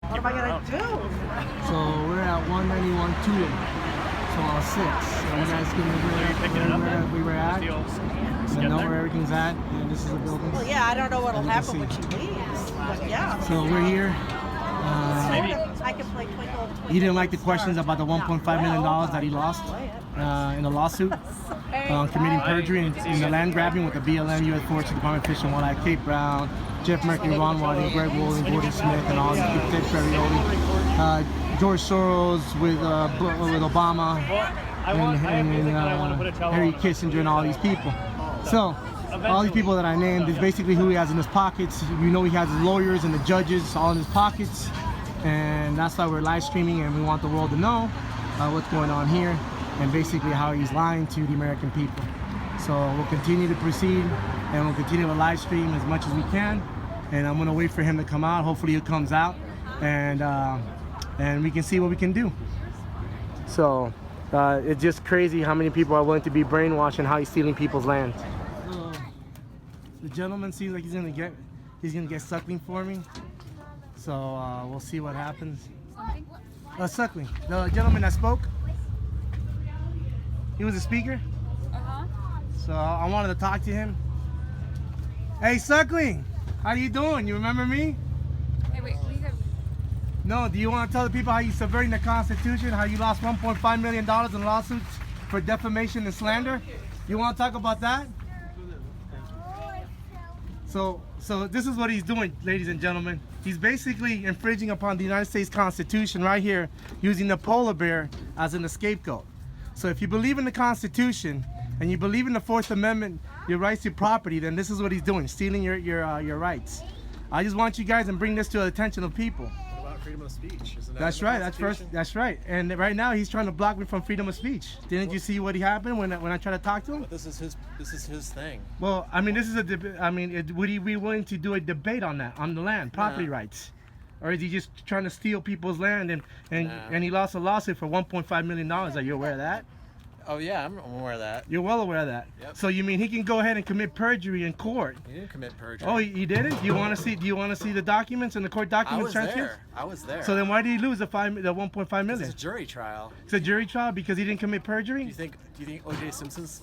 What am I gonna do? So we're at 191 Tudor. So on 6. So you guys can where we were at. And know where everything's at. And this is the building. Well, yeah, I don't know what'll happen when she leaves. But yeah. So we're here. I can play Twinkle. He didn't like the questions about the $1.5 million that he lost in the lawsuit on committing perjury in the land grabbing with the BLM, U.S. Forest Department, Fish and Wildlife, Kate Brown, Jeff Mercury, Ron Whiting, Greg Woolley, Gordon Smith, and all these people, Ted Ferrioli, George Soros with Obama, and Harry Kissinger, and all these people. So all these people that I named is basically who he has in his pockets. You know, he has his lawyers and the judges all in his pockets, and that's why we're live streaming, and we want the world to know what's going on here and basically how he's lying to the American people. So we'll continue to proceed, and we'll continue to live stream as much as we can, and I'm gonna wait for him to come out. Hopefully he comes out, and we can see what we can do. So it's just crazy how many people are willing to be brainwashed and how he's stealing people's land. The gentleman seems like he's gonna get suckling for me. So we'll see what happens. Suckling. The gentleman that spoke. He was a speaker. So I wanted to talk to him. Hey, Suckling, how you doing? You remember me? Hey, wait, please. No. Do you want to tell the people how you subverting the Constitution? How you lost $1.5 million in lawsuits for defamation and slander? You want to talk about that? So this is what he's doing, ladies and gentlemen. He's basically infringing upon the United States Constitution right here, using the polar bear as an scapegoat. So if you believe in the Constitution and you believe in the Fourth Amendment, your rights to property, then this is what he's doing, stealing your rights. I just want you guys to bring this to the attention of people. What about freedom of speech? Isn't that That's right. That's right. And right now he's trying to block me from freedom of speech. Didn't you see what happened when I tried to talk to him? But this is his thing. Well, I mean, this is a debate. I mean, would he be willing to do a debate on that, on the land, property rights? Or is he just trying to steal people's land and he lost a lawsuit for $1.5 million? Are you aware of that? Oh yeah, I'm aware of that. You're well aware of that. Yep. So you mean he can go ahead and commit perjury in court? He didn't commit perjury. Oh, he didn't? Do you want to see the documents and the court documents? I was there. So then why did he lose the 1.5 million? It's a jury trial. It's a jury trial because he didn't commit perjury? Do you think O.J. Simpson's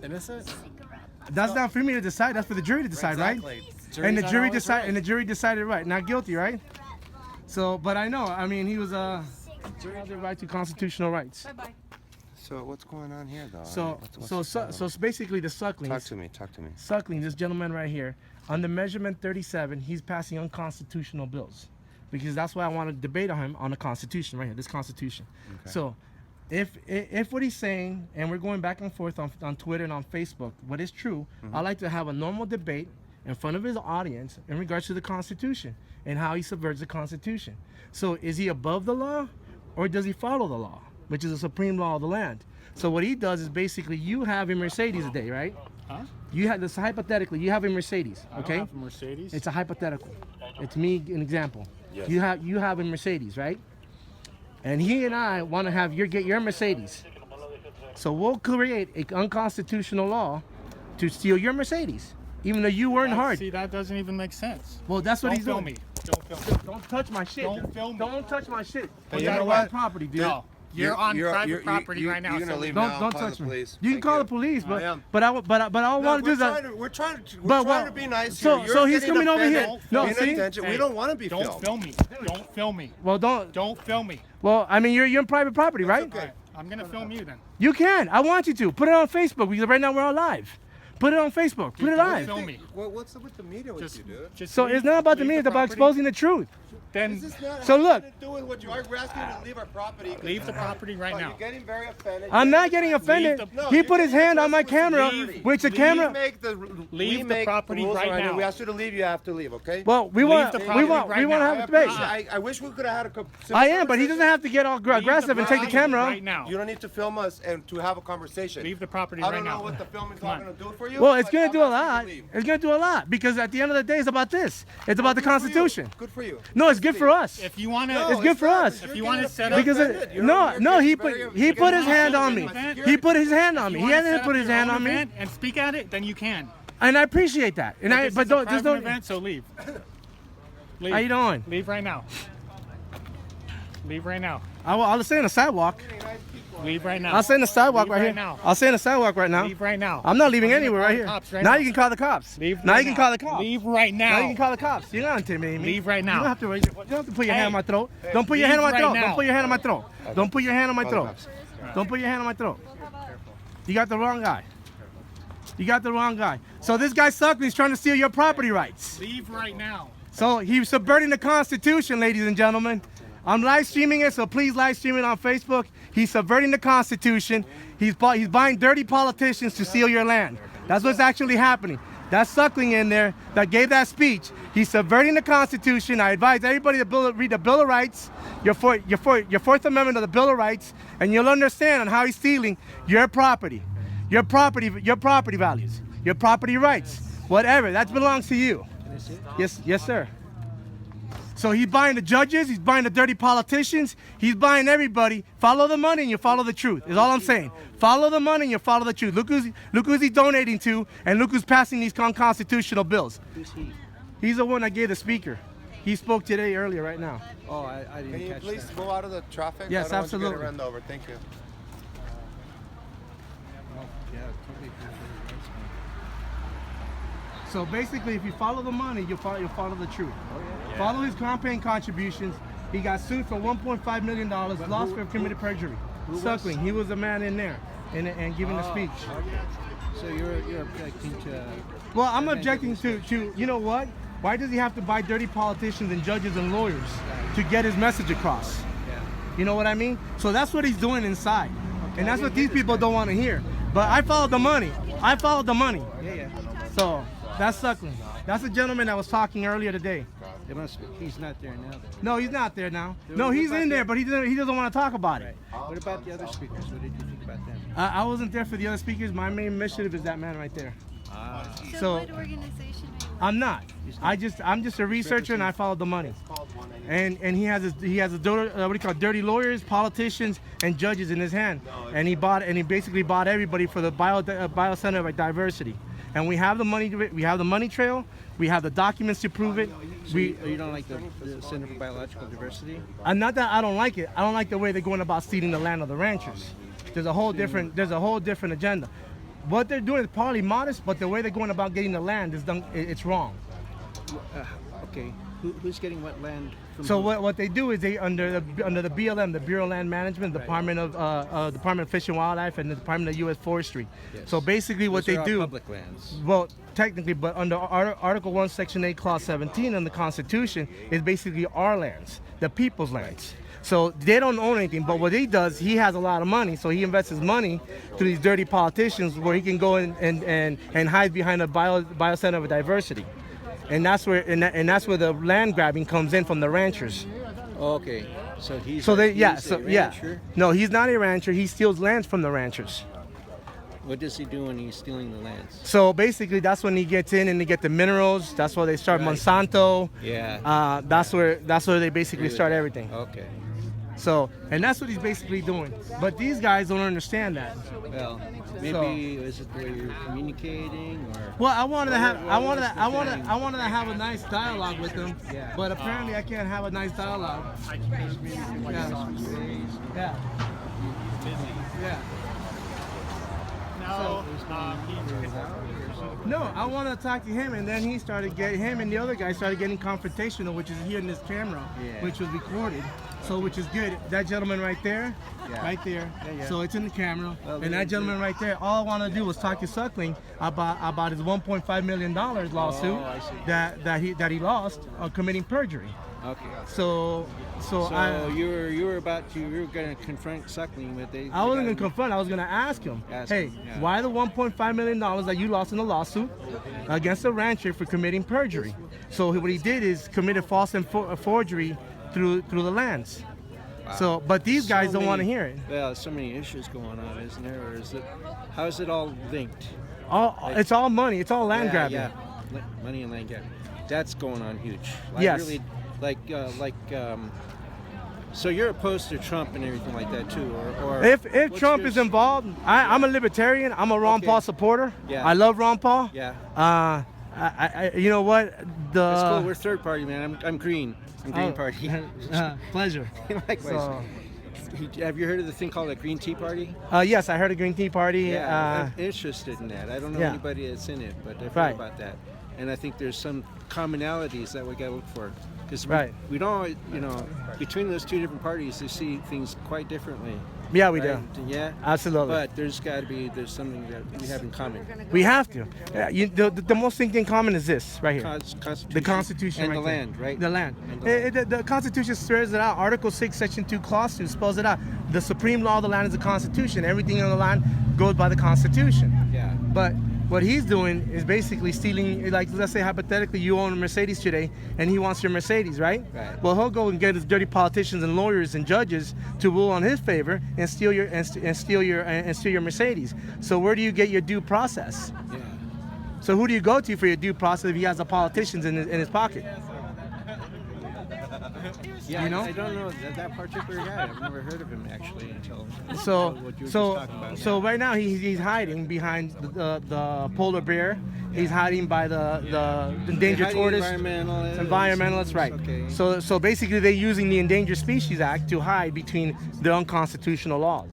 innocent? That's not for me to decide. That's for the jury to decide, exactly. right? And the jury decided right, not guilty, right? So, but I know. I mean, he was jury has the right to constitutional rights. Bye-bye. So what's going on here, though? So basically, the Suckling. Talk to me. Suckling, this gentleman right here, under Measurement 37, he's passing unconstitutional bills, because that's why I want to debate on him on the Constitution right here, this Constitution. Okay. So, if what he's saying, and we're going back and forth on Twitter and on Facebook, what is true, I'd like to have a normal debate in front of his audience in regards to the Constitution and how he subverts the Constitution. So, is he above the law, or does he follow the law, which is the supreme law of the land? So what he does is basically, you have a Mercedes today, right? Huh? You have this, hypothetically, you have a Mercedes, okay? I don't have a Mercedes. It's a hypothetical. It's me, an example. Yes. You have a Mercedes, right? And he and I want to get your Mercedes. So we'll create an unconstitutional law to steal your Mercedes, even though you weren't hard. See, that doesn't even make sense. Well, that's what he's doing. Don't film me. Don't film me. Don't touch my shit. Don't film me. Don't touch my shit. But You you know know what? Property, dude. No. You're on private property right now. You're gonna so leave Don't now. don't Call touch the me. police. You can Thank call you. the police, I am. but all I want to do is that. We're trying But to be nice so- here. so You're he's getting coming over offended. here. No, Paying see? attention. We Hey, don't want to be Don't filmed. film me. Don't film me. Well, Don't film me. Well, I mean, you're in private property, right? okay. All right, I'm gonna film you then. You can. I want you to put it on Facebook because right now we're all live. Put it on Facebook. Put it Don't live. film me. What's up with the media with Just, you, dude? just So leave- it's not about the leave media. It's about property. exposing the truth. Then This is not So having look. to do with what you are. We're asking you to leave our property. leave the property right Oh, now. You're getting very offended. I'm not getting offended. the- He put his hand on my camera, Leave- which the leave- camera. Leave the property right now. We ask you to leave. You have to leave. Okay? Well, we Leave want the to property right have now. a debate. I wish we could have had a. I am, but he doesn't have to get all aggressive and take the property camera. right now. You don't need to film us and to have a conversation. Leave the property I right don't know now. what the filming's Come not on. going to do for you. Well, it's but going I'm to do a asking you lot. to leave. It's going to do a lot because at the end of the day, it's about this. It's about the Good for you. Constitution. Good for you. No, it's good for us. If you want to, No, It's good for not. us. You're If you wanna getting set up- Because offended. he put his hand on me. He put his hand on me. He hasn't put his hand on me, and speak at it, then you can. and I appreciate that. And This but is a don't, just private don't. event, so leave. Leave. How you doing? Leave right now. Leave right now. I'll stay in the sidewalk. Leave right now. I'll stay in the sidewalk Leave right right here. now. I'll stay in the sidewalk right now. Leave right now. I'm not leaving I'm gonna anywhere call right the here. cops right now now. you can call the cops. Leave now right you can now. call the cops. Leave right now. Now you can call the cops. You're not intimidating me. Leave right now. You don't have to raise your, you don't have to put your hand on my throat. Don't put your Leave hand on my right throat. now. Don't put your hand on my throat. Don't put your hand on my throat. Don't put your hand on my throat. You got the wrong guy. You got the wrong guy. So this guy Suckling is trying to steal your property rights. Leave right now. So he's subverting the Constitution, ladies and gentlemen. I'm live streaming it, so please live stream it on Facebook. He's subverting the Constitution. He's buying dirty politicians to steal your land. That's what's actually happening. That's Suckling in there that gave that speech. He's subverting the Constitution. I advise everybody to read the Bill of Rights, your Fourth Amendment of the Bill of Rights, and you'll understand on how he's stealing your property values, your property rights, whatever. That belongs to you. Yes, sir. So he's buying the judges, he's buying the dirty politicians, he's buying everybody. Follow the money and you follow the truth, is all I'm saying. Follow the money and you follow the truth. Look who's he's donating to, and look who's passing these unconstitutional bills. Who's he? He's the one that gave the speaker. He spoke today earlier, right now. Oh, I Can didn't you catch please that. go out of the traffic? Yes, I don't absolutely. Want you to get run over. Thank you. So basically, if you follow the money, you'll follow the truth. Follow his campaign contributions. He got sued for $1.5 million, lost for committed perjury. Suckling, he was a man in there and giving a speech. So you're objecting to... Well, I'm objecting to, you know what? Why does he have to buy dirty politicians and judges and lawyers to get his message across? Yeah. You know what I mean? So that's what he's doing inside. And that's what these people don't want to hear. But I followed the money. I followed the money. Yeah. So that's Suckling. That's the gentleman that was talking earlier today. It must be, he's not there now. Then. No, he's not there now. No, he's in there, but he doesn't want to talk about it. What about the other speakers? What did you think about them? I wasn't there for the other speakers. My main initiative is that man right there. So what organization are you with? I'm not. I'm just a researcher, and I followed the money. And he has dirty lawyers, politicians, and judges in his hand. And he basically bought everybody for the bio center of diversity. And we have the money. We have the money trail. We have the documents to prove it. So you don't like the Center for Biological Diversity? Not that I don't like it. I don't like the way they're going about stealing the land of the ranchers. There's a whole different agenda. What they're doing is probably modest, but the way they're going about getting the land is done. It's wrong. Okay. Who's getting what land? From So who? what they do is they under the BLM, the Bureau of Land Management, Department of Fish and Wildlife, and the Department of U.S. Forestry. Yes. So basically, what Those they are all do. public lands. Well, technically, but under Article 1, Section 8, Clause 17 in the Constitution is basically our lands, the people's lands. So they don't own anything, but what he does, he has a lot of money, so he invests his money to these dirty politicians where he can go and hide behind a bio center of diversity. And that's where the land grabbing comes in from the ranchers. Okay. So he's So a yeah. rancher? No, he's not a rancher. He steals lands from the ranchers. What does he do when he's stealing the lands? So basically, that's when he gets in and they get the minerals. That's where they start Right. Monsanto. Yeah. That's where they basically Agree with start that. everything. Okay. So, and that's what he's basically doing. But these guys don't understand that. Well, maybe is it the way you're communicating, or? Well, I wanted to have What have a nice dialogue with them, Yeah. but apparently I can't have a nice dialogue. Yeah. Yeah. Yeah. No, I want to talk to him, and then him and the other guy started getting confrontational, which is here in this camera, which was recorded, so which is good. That gentleman right there, right there. Yeah. So it's in the camera, Well, and that gentleman right there. All I want to do was talk to Suckling about his $1.5 million lawsuit I see. that he lost on committing perjury. Okay. So you were going to confront Suckling, but I wasn't going to confront. I was going to ask him, Ask hey, him, yeah. why the $1.5 million that you lost in the lawsuit against a rancher for committing perjury? So what he did is committed false and forgery through the lands. Wow. So, but these guys So don't want to many- hear it. Well, so many issues going on, isn't there? Or is it? How is it all linked? It's all money. It's all land grabbing. Yeah, money and land grabbing. That's going on huge. Yes. Really, so you're opposed to Trump and everything like that too, or If what's Trump your- is involved, I'm a libertarian. I'm a Ron Okay. Paul supporter. Yeah. I love Ron Paul. Yeah. You know what? That's cool. We're third party, man. I'm green. I'm green party. Pleasure. Likewise. So, Have you heard of the thing called a green tea party? yes, I heard of Green Tea Party. Yeah, I'm interested in that. I don't know yeah. anybody that's in it, but I've Right. heard about that. And I think there's some commonalities that we got to look for. Because Right. we don't, between those two different parties, they see things quite differently. Yeah, we right? do. Yeah? Absolutely. But there's something that we have in common. We have to. The most thing in common is this right here. Constitution. The Constitution And right the there. land, right? The land. And the land. The Constitution spells it out. Article 6, Section 2, Clause 2 spells it out. The supreme law of the land is the Constitution. Everything on the land goes by the Constitution. Yeah. But what he's doing is basically stealing, like, let's say hypothetically you own a Mercedes today and he wants your Mercedes, right? Right. Well, he'll go and get his dirty politicians and lawyers and judges to rule on his favor and steal your Mercedes. So where do you get your due process? Yeah. So who do you go to for your due process if he has the politicians in his pocket? Yeah, You know? I don't know that particular guy. I've never heard of him actually until So what you were just so talking about. so right now he's hiding behind the polar bear. He's hiding by the endangered Hiding tortoise. Environmentalists, right? Okay. So basically they're using the Endangered Species Act to hide between the unconstitutional laws.